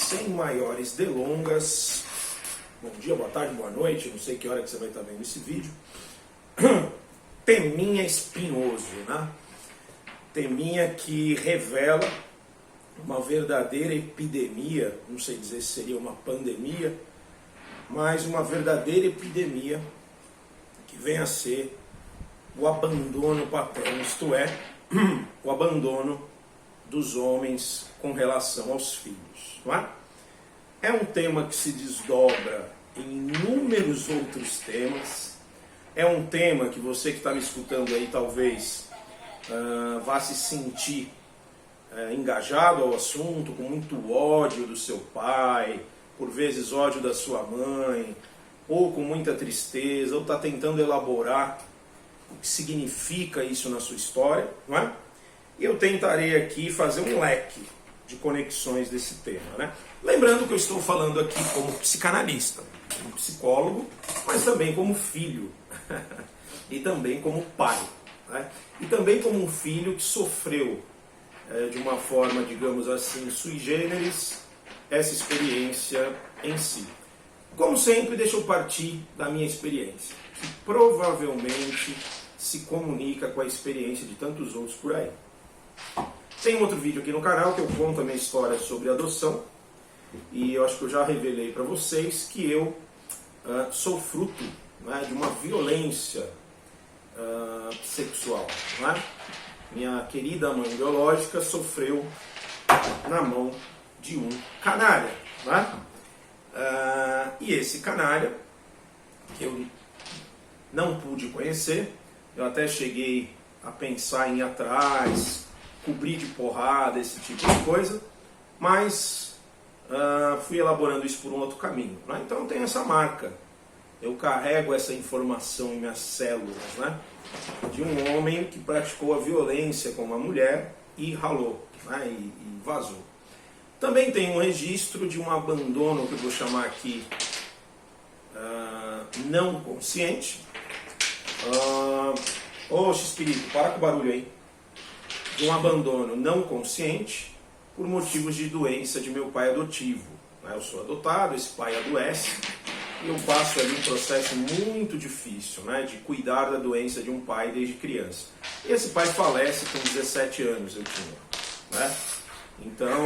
sem maiores delongas, bom dia, boa tarde, boa noite, não sei que hora que você vai estar vendo esse vídeo. Teminha espinhoso, né? Teminha que revela uma verdadeira epidemia, não sei dizer se seria uma pandemia, mas uma verdadeira epidemia que vem a ser o abandono paterno, isto é, o abandono dos homens com relação aos filhos. Não é? É um tema que se desdobra em inúmeros outros temas. É um tema que você que está me escutando aí talvez vá se sentir engajado ao assunto, com muito ódio do seu pai, por vezes ódio da sua mãe, ou com muita tristeza, ou está tentando elaborar o que significa isso na sua história, não é? E eu tentarei aqui fazer um leque de conexões desse tema, né? Lembrando que eu estou falando aqui como psicanalista, como psicólogo, mas também como filho, e também como pai, né? E também como um filho que sofreu de uma forma, digamos assim, sui generis, essa experiência em si. Como sempre, deixa eu partir da minha experiência, que provavelmente se comunica com a experiência de tantos outros por aí. Tem um outro vídeo aqui no canal que eu conto a minha história sobre adoção, e eu acho que eu já revelei para vocês que eu sou fruto, né, de uma violência sexual. Né? Minha querida mãe biológica sofreu na mão de um canalha. Né? E esse canalha, que eu não pude conhecer, eu até cheguei a pensar em ir atrás, cobrir de porrada, esse tipo de coisa, mas fui elaborando isso por um outro caminho. Né? Então eu tenho essa marca, eu carrego essa informação em minhas células, né? De um homem que praticou a violência com uma mulher e ralou, né? E vazou. Também tem um registro de um abandono, que eu vou chamar aqui não consciente. Espírito, para com o barulho aí. De um abandono não consciente por motivos de doença de meu pai adotivo. Eu sou adotado, esse pai adoece e eu passo ali um processo muito difícil, né, de cuidar da doença de um pai desde criança. E esse pai falece com 17 anos, eu tinha. Né? Então,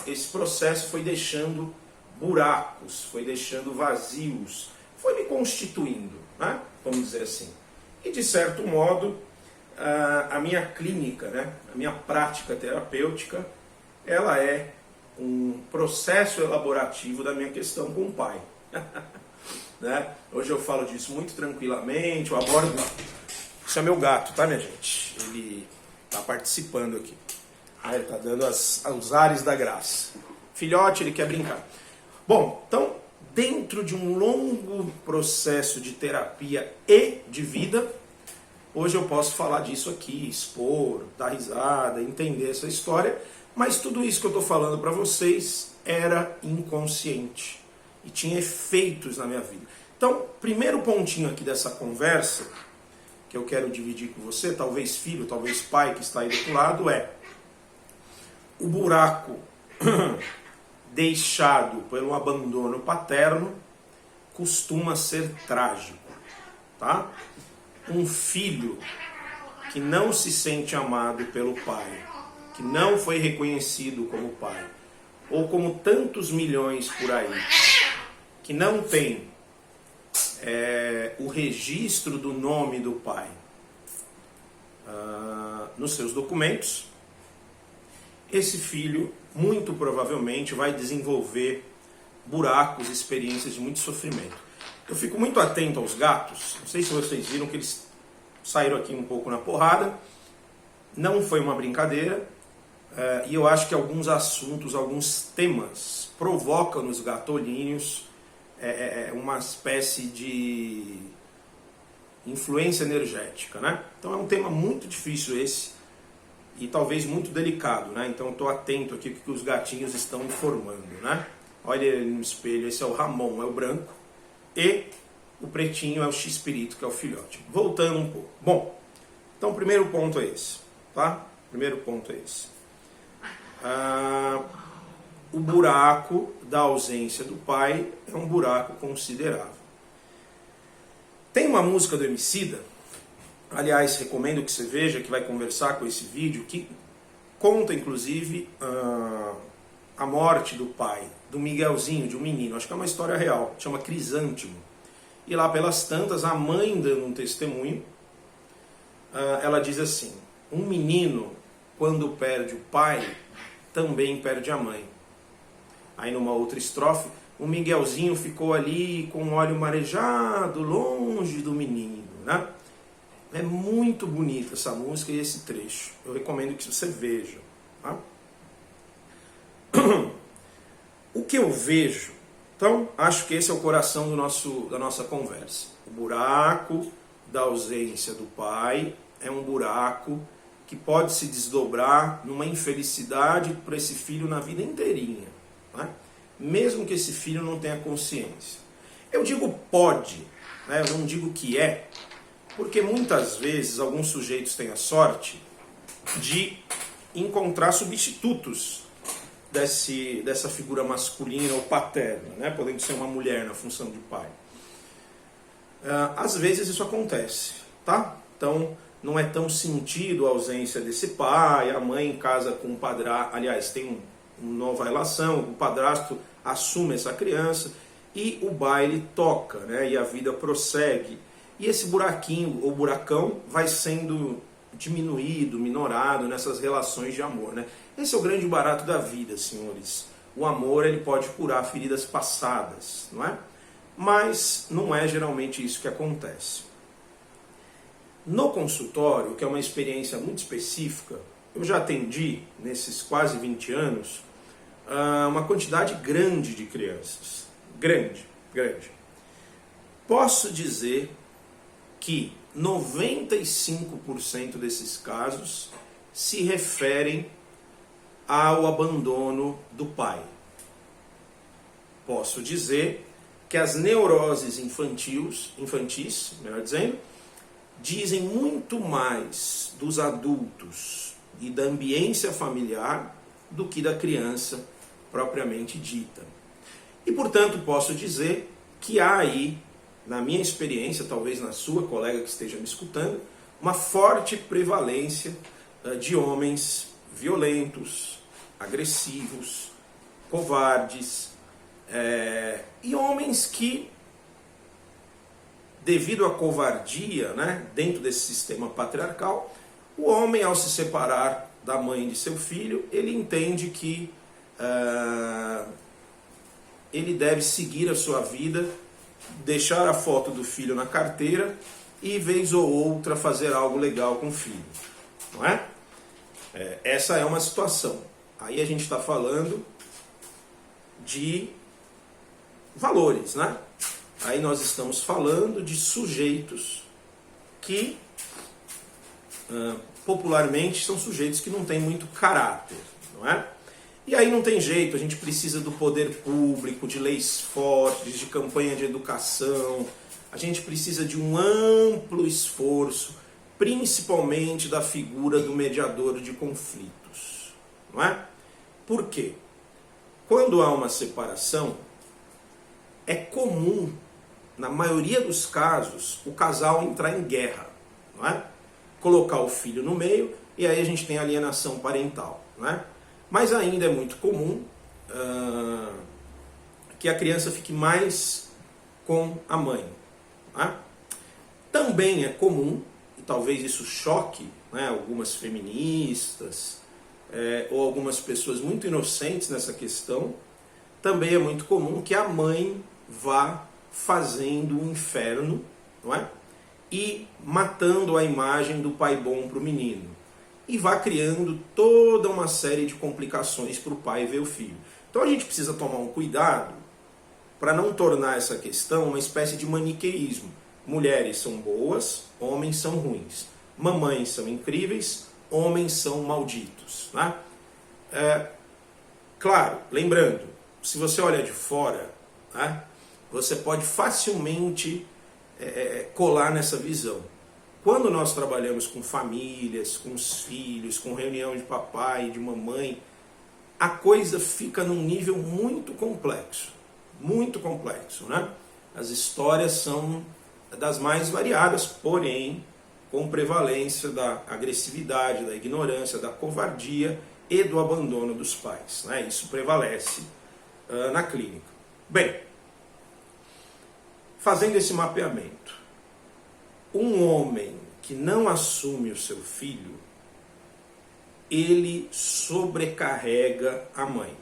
esse processo foi deixando buracos, foi deixando vazios, foi me constituindo, né, vamos dizer assim. E de certo modo, a minha clínica, né, a minha prática terapêutica, ela é um processo elaborativo da minha questão com o pai. Né? Hoje eu falo disso muito tranquilamente, eu abordo... Isso é meu gato, tá, minha gente? Ele está participando aqui. Ele está dando os ares da graça. Filhote, ele quer brincar. Bom, então, dentro de um longo processo de terapia e de vida, hoje eu posso falar disso aqui, expor, dar risada, entender essa história, mas tudo isso que eu estou falando para vocês era inconsciente e tinha efeitos na minha vida. Então, primeiro pontinho aqui dessa conversa, que eu quero dividir com você, talvez filho, talvez pai que está aí do outro lado, é o buraco deixado pelo abandono paterno costuma ser trágico. Tá? Um filho que não se sente amado pelo pai, que não foi reconhecido como pai, ou como tantos milhões por aí, que não tem o registro do nome do pai nos seus documentos, esse filho muito provavelmente vai desenvolver buracos, experiências de muito sofrimento. Eu fico muito atento aos gatos, não sei se vocês viram que eles saíram aqui um pouco na porrada, não foi uma brincadeira, e eu acho que alguns assuntos, alguns temas provocam nos gatolínhos uma espécie de influência energética, né? Então é um tema muito difícil esse e talvez muito delicado, né? Então eu estou atento aqui que os gatinhos estão informando, né? Olha ele no espelho, esse é o Ramon, é o branco, e o pretinho é o X-Pirito, que é o filhote. Voltando um pouco. Bom, então o primeiro ponto é esse, tá? Primeiro ponto é esse. o buraco da ausência do pai é um buraco considerável. Tem uma música do Emicida, aliás, recomendo que você veja, que vai conversar com esse vídeo, que conta, inclusive, a morte do pai, do Miguelzinho, de um menino. Acho que é uma história real, chama Crisântimo. E lá pelas tantas, a mãe dando um testemunho, ela diz assim: um menino, quando perde o pai, também perde a mãe. Aí numa outra estrofe, o Miguelzinho ficou ali com o olho marejado, longe do menino, né? É muito bonita essa música e esse trecho. Eu recomendo que você veja. Tá? O que eu vejo, então, acho que esse é o coração da nossa conversa. O buraco da ausência do pai é um buraco que pode se desdobrar numa infelicidade para esse filho na vida inteirinha, né? Mesmo que esse filho não tenha consciência. Eu digo pode, né? Eu não digo que é, porque muitas vezes alguns sujeitos têm a sorte de encontrar substitutos dessa figura masculina ou paterna, né? Podendo ser uma mulher na função de pai. Às vezes isso acontece, tá? Então não é tão sentido a ausência desse pai, a mãe casa com o padrasto, aliás, tem uma nova relação, o padrasto assume essa criança e o baile toca, né? E a vida prossegue. E esse buraquinho ou buracão vai sendo diminuído, minorado nessas relações de amor, né? Esse é o grande barato da vida, senhores. O amor, ele pode curar feridas passadas, não é? Mas não é geralmente isso que acontece. No consultório, que é uma experiência muito específica, eu já atendi, nesses quase 20 anos, uma quantidade grande de crianças. Grande. Posso dizer que 95% desses casos se referem ao abandono do pai. Posso dizer que as neuroses infantis, melhor dizendo, dizem muito mais dos adultos e da ambiência familiar do que da criança propriamente dita. E, portanto, posso dizer que há aí, na minha experiência, talvez na sua colega que esteja me escutando, uma forte prevalência de homens violentos, agressivos, covardes, e homens que, devido à covardia, né, dentro desse sistema patriarcal, o homem, ao se separar da mãe de seu filho, ele entende que ele deve seguir a sua vida, deixar a foto do filho na carteira e, vez ou outra, fazer algo legal com o filho. Não é? Essa é uma situação. Aí a gente está falando de valores, né? Aí nós estamos falando de sujeitos que, popularmente, são sujeitos que não têm muito caráter, não é? E aí não tem jeito, a gente precisa do poder público, de leis fortes, de campanha de educação, a gente precisa de um amplo esforço, principalmente da figura do mediador de conflitos, não é? Por quê? Quando há uma separação, é comum, na maioria dos casos, o casal entrar em guerra, não é? Colocar o filho no meio e aí a gente tem alienação parental, não é? Mas ainda é muito comum que a criança fique mais com a mãe, não é? Também é comum, e talvez isso choque, né, algumas feministas ou algumas pessoas muito inocentes nessa questão, também é muito comum que a mãe vá fazendo um inferno, não é? E matando a imagem do pai bom para o menino. E vá criando toda uma série de complicações para o pai ver o filho. Então a gente precisa tomar um cuidado para não tornar essa questão uma espécie de maniqueísmo. Mulheres são boas, homens são ruins. Mamães são incríveis, homens são malditos. Né? Claro, lembrando, se você olha de fora, né, você pode facilmente colar nessa visão. Quando nós trabalhamos com famílias, com os filhos, com reunião de papai e de mamãe, a coisa fica num nível muito complexo, né? As histórias são das mais variadas, porém com prevalência da agressividade, da ignorância, da covardia e do abandono dos pais, né? Isso prevalece na clínica. Bem, fazendo esse mapeamento, um homem que não assume o seu filho, ele sobrecarrega a mãe.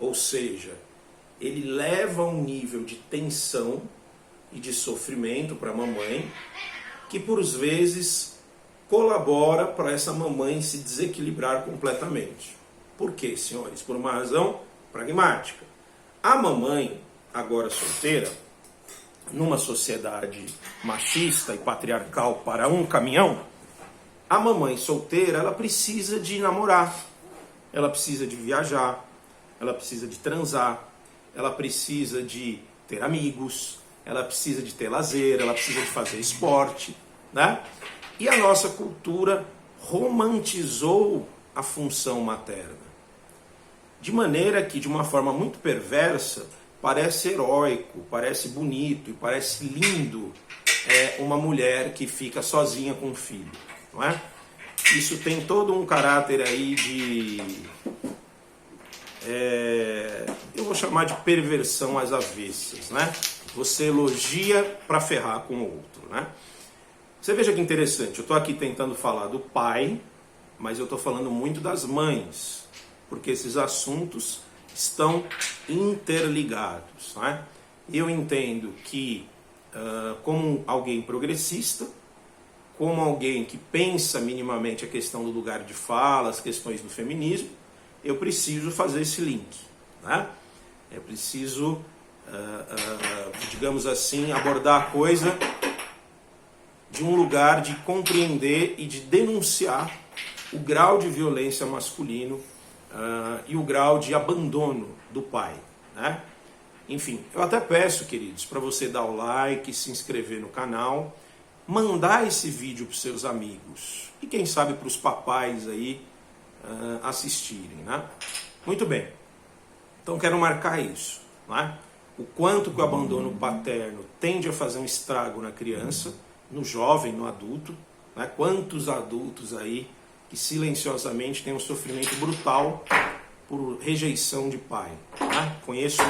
Ou seja, ele leva um nível de tensão e de sofrimento para a mamãe, que por vezes colabora para essa mamãe se desequilibrar completamente. Por quê, senhores? Por uma razão pragmática. A mamãe, agora solteira, numa sociedade machista e patriarcal para um caminhão, a mamãe solteira, ela precisa de namorar, ela precisa de viajar, ela precisa de transar, ela precisa de ter amigos, ela precisa de ter lazer, ela precisa de fazer esporte, né? E a nossa cultura romantizou a função materna, de maneira que, de uma forma muito perversa, parece heróico, parece bonito e parece lindo uma mulher que fica sozinha com um filho, não é? Isso tem todo um caráter aí de... eu vou chamar de perversão às avessas, né? Você elogia para ferrar com o outro, né? Você veja que interessante, eu estou aqui tentando falar do pai, mas eu estou falando muito das mães, porque esses assuntos estão interligados, né? Eu entendo que, como alguém progressista, como alguém que pensa minimamente a questão do lugar de fala, as questões do feminismo, eu preciso fazer esse link, né? Eu preciso, digamos assim, abordar a coisa de um lugar de compreender e de denunciar o grau de violência masculino e o grau de abandono do pai, né? Enfim, eu até peço, queridos, para você dar o like, se inscrever no canal, mandar esse vídeo para os seus amigos e quem sabe para os papais aí assistirem, né? Muito bem, então quero marcar isso, né? O quanto que o abandono paterno tende a fazer um estrago na criança, no jovem, no adulto, né? Quantos adultos aí que silenciosamente têm um sofrimento brutal por rejeição de pai, né? Conheço,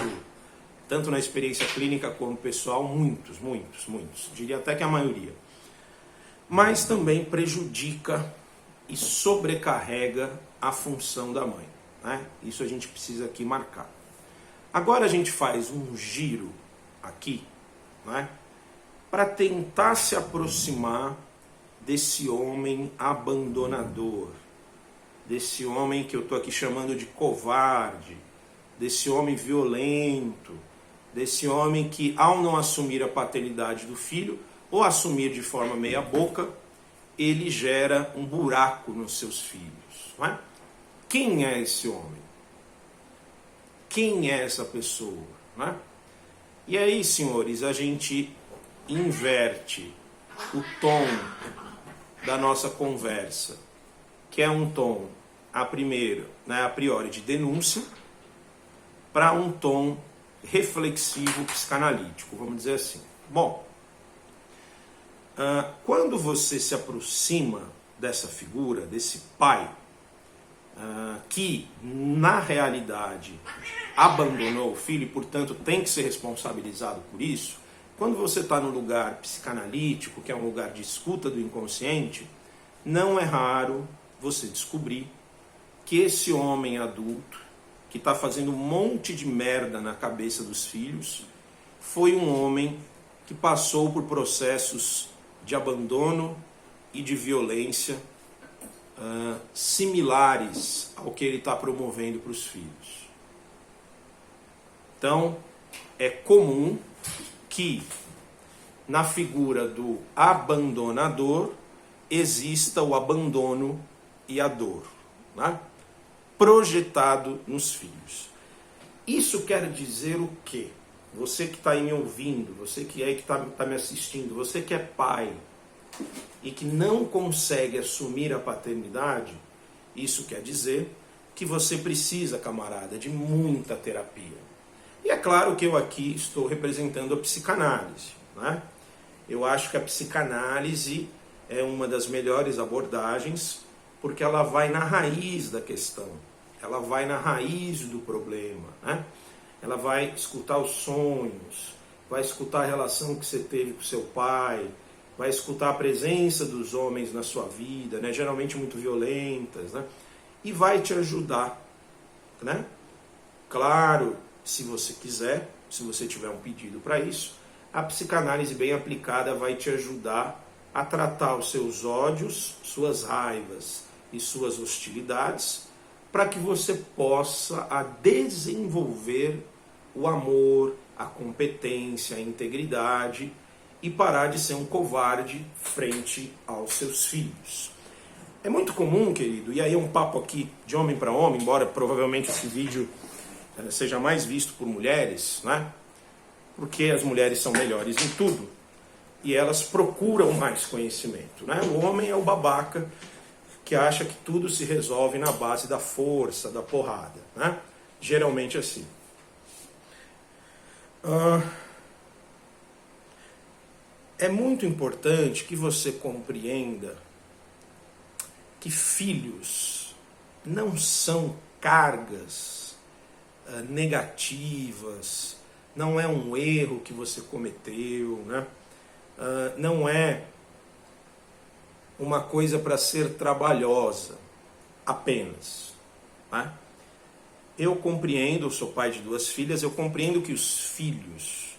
tanto na experiência clínica como pessoal, muitos, diria até que a maioria. Mas também prejudica e sobrecarrega a função da mãe, né? Isso a gente precisa aqui marcar. Agora a gente faz um giro aqui, né, para tentar se aproximar desse homem abandonador, desse homem que eu estou aqui chamando de covarde, desse homem violento, desse homem que, ao não assumir a paternidade do filho, ou assumir de forma meia boca, ele gera um buraco nos seus filhos, não é? Quem é esse homem? Quem é essa pessoa, não é? E aí, senhores, a gente inverte o tom da nossa conversa, que é um tom, a priori, de denúncia, para um tom reflexivo psicanalítico, vamos dizer assim. Bom, quando você se aproxima dessa figura, desse pai, que na realidade abandonou o filho e, portanto, tem que ser responsabilizado por isso, quando você está no lugar psicanalítico, que é um lugar de escuta do inconsciente, não é raro você descobrir que esse homem adulto, que está fazendo um monte de merda na cabeça dos filhos, foi um homem que passou por processos de abandono e de violência similares ao que ele está promovendo para os filhos. Então, é comum que na figura do abandonador exista o abandono e a dor, né? Projetado nos filhos. Isso quer dizer o quê? Você que está aí me ouvindo, você que está me assistindo, você que é pai e que não consegue assumir a paternidade, isso quer dizer que que você precisa, camarada, de muita terapia. E é claro que eu aqui estou representando a psicanálise, né? Eu acho que a psicanálise é uma das melhores abordagens, porque ela vai na raiz da questão, ela vai na raiz do problema, né? Ela vai escutar os sonhos, vai escutar a relação que você teve com seu pai, vai escutar a presença dos homens na sua vida, né? Geralmente muito violentas, né? E vai te ajudar, né? Claro, se você quiser, se você tiver um pedido para isso, a psicanálise bem aplicada vai te ajudar a tratar os seus ódios, suas raivas e suas hostilidades, para que você possa desenvolver o amor, a competência, a integridade e parar de ser um covarde frente aos seus filhos. É muito comum, querido, e aí é um papo aqui de homem para homem, embora provavelmente esse vídeo seja mais visto por mulheres, né? Porque as mulheres são melhores em tudo e elas procuram mais conhecimento, né? O homem é o babaca que acha que tudo se resolve na base da força, da porrada, né? Geralmente assim. É muito importante que você compreenda que filhos não são cargas negativas, não é um erro que você cometeu, né? Não é uma coisa para ser trabalhosa apenas, né? Eu compreendo, eu sou pai de 2 filhas, eu compreendo que os filhos,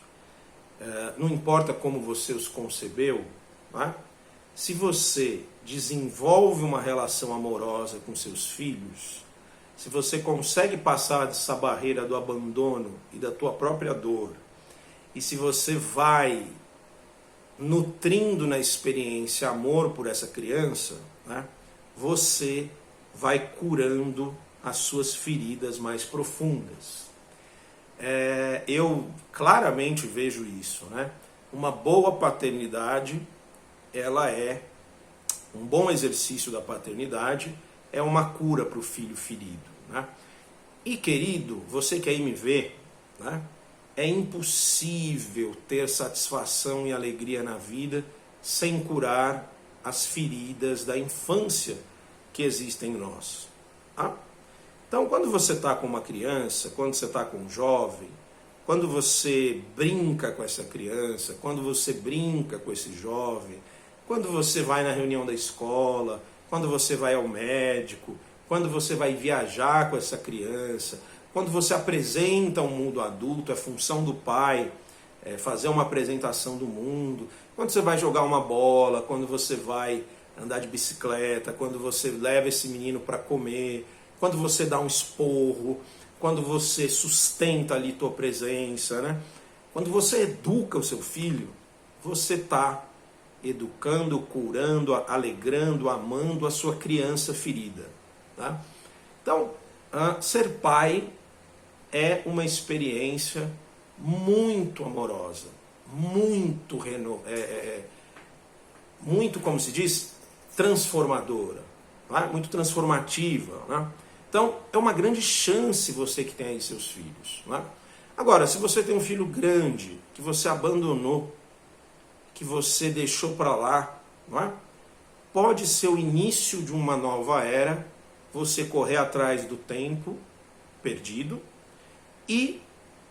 não importa como você os concebeu, né? Se você desenvolve uma relação amorosa com seus filhos, se você consegue passar dessa barreira do abandono e da tua própria dor, e se você vai nutrindo na experiência amor por essa criança, né, você vai curando as suas feridas mais profundas. Eu claramente vejo isso, né? Uma boa paternidade, ela é um bom exercício da paternidade, é uma cura para o filho ferido, né? E querido, você que aí me vê, né? É impossível ter satisfação e alegria na vida sem curar as feridas da infância que existem em nós, tá? Então, quando você está com uma criança, quando você está com um jovem, quando você brinca com essa criança, quando você brinca com esse jovem, quando você vai na reunião da escola, quando você vai ao médico, quando você vai viajar com essa criança, quando você apresenta um mundo adulto, é função do pai fazer uma apresentação do mundo, quando você vai jogar uma bola, quando você vai andar de bicicleta, quando você leva esse menino para comer, quando você dá um esporro, quando você sustenta ali tua presença, né? Quando você educa o seu filho, você está educando, curando, alegrando, amando a sua criança ferida, tá? Então, ser pai é uma experiência muito amorosa, muito, muito, como se diz, transformadora, tá? Muito transformativa, né? Então, é uma grande chance você que tem aí seus filhos, né? Agora, se você tem um filho grande, que você abandonou, que você deixou para lá, não é? Pode ser o início de uma nova era, você correr atrás do tempo perdido e,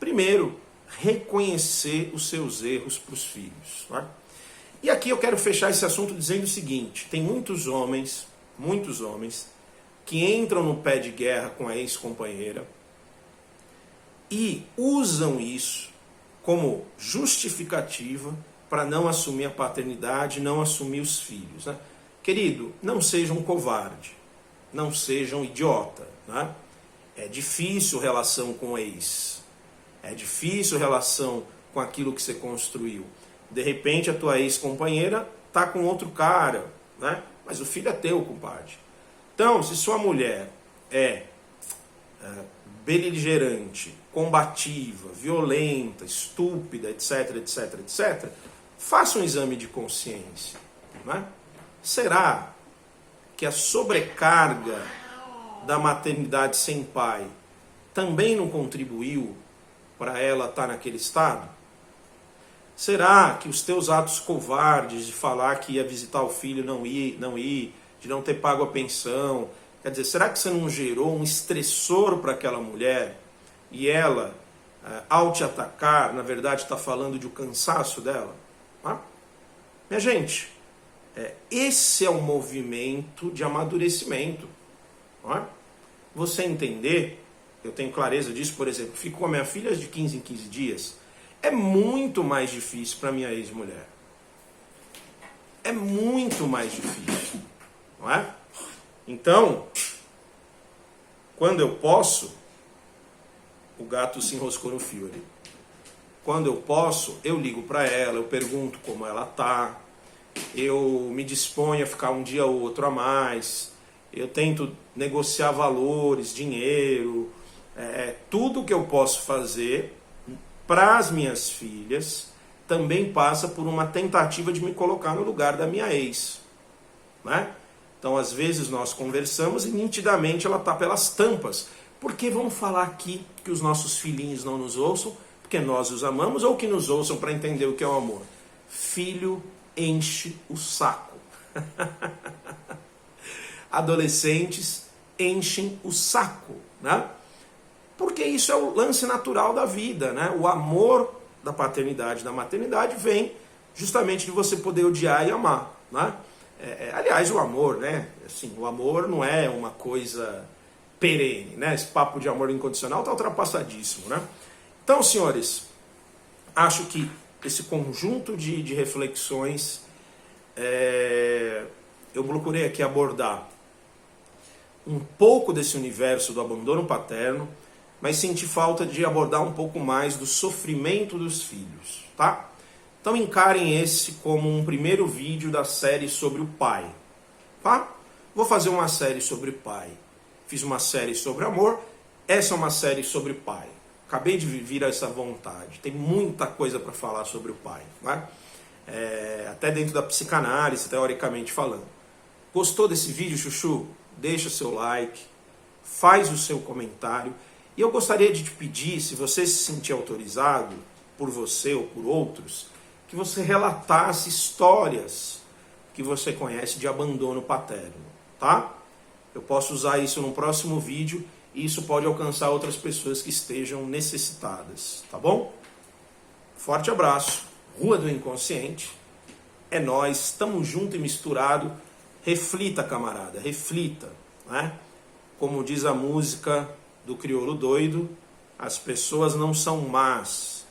primeiro, reconhecer os seus erros para os filhos. Não é? E aqui eu quero fechar esse assunto dizendo o seguinte: tem muitos homens que entram no pé de guerra com a ex-companheira e usam isso como justificativa para não assumir a paternidade, não assumir os filhos, né? Querido, não seja um covarde, não seja um idiota, né? É difícil relação com o ex, é difícil relação com aquilo que você construiu. De repente a tua ex-companheira está com outro cara, né? Mas o filho é teu, compadre. Então, se sua mulher é beligerante, combativa, violenta, estúpida, etc, etc, etc, faça um exame de consciência, né? Será que a sobrecarga da maternidade sem pai também não contribuiu para ela estar naquele estado? Será que os teus atos covardes de falar que ia visitar o filho, não ir, de não ter pago a pensão, quer dizer, será que você não gerou um estressor para aquela mulher e ela, ao te atacar, na verdade está falando de um cansaço dela? Minha gente, esse é um movimento de amadurecimento. Não é? Você entender, eu tenho clareza disso, por exemplo, fico com a minha filha de 15 em 15 dias, é muito mais difícil para minha ex-mulher. É muito mais difícil. Não é? Então, quando eu posso, o gato se enroscou no fio ali. Quando eu posso, eu ligo para ela, eu pergunto como ela tá, eu me disponho a ficar um dia ou outro a mais, eu tento negociar valores, dinheiro, tudo que eu posso fazer para as minhas filhas também passa por uma tentativa de me colocar no lugar da minha ex. Né? Então, às vezes nós conversamos e nitidamente ela está pelas tampas. Porque vamos falar aqui que os nossos filhinhos não nos ouçam, porque nós os amamos, ou que nos ouçam para entender o que é o amor? Filho enche o saco. Adolescentes enchem o saco, né? Porque isso é o lance natural da vida, né? O amor da paternidade, da maternidade vem justamente de você poder odiar e amar, né? Aliás, o amor, né? Assim, o amor não é uma coisa perene, né? Esse papo de amor incondicional está ultrapassadíssimo, né? Então, senhores, acho que esse conjunto de reflexões eu procurei aqui abordar um pouco desse universo do abandono paterno, mas senti falta de abordar um pouco mais do sofrimento dos filhos, tá? Então encarem esse como um primeiro vídeo da série sobre o pai, tá? Vou fazer uma série sobre pai. Fiz uma série sobre amor, essa é uma série sobre pai. Acabei de vir a essa vontade. Tem muita coisa para falar sobre o pai, né? Até dentro da psicanálise, teoricamente falando. Gostou desse vídeo, chuchu? Deixa seu like, faz o seu comentário. E eu gostaria de te pedir, se você se sentir autorizado, por você ou por outros, que você relatasse histórias que você conhece de abandono paterno, tá? Eu posso usar isso no próximo vídeo e isso pode alcançar outras pessoas que estejam necessitadas, tá bom? Forte abraço, Rua do Inconsciente, é nóis, estamos junto e misturado. Reflita, camarada, reflita, né? Como diz a música do Crioulo Doido, as pessoas não são más,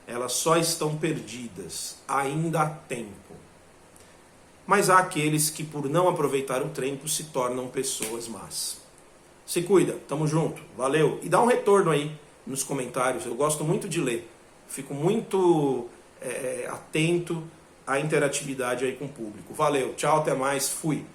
elas só estão perdidas, ainda há tempo. Mas há aqueles que por não aproveitar o tempo se tornam pessoas más. Se cuida, tamo junto, valeu. E dá um retorno aí nos comentários, eu gosto muito de ler. Fico muito atento à interatividade aí com o público. Valeu, tchau, até mais, fui.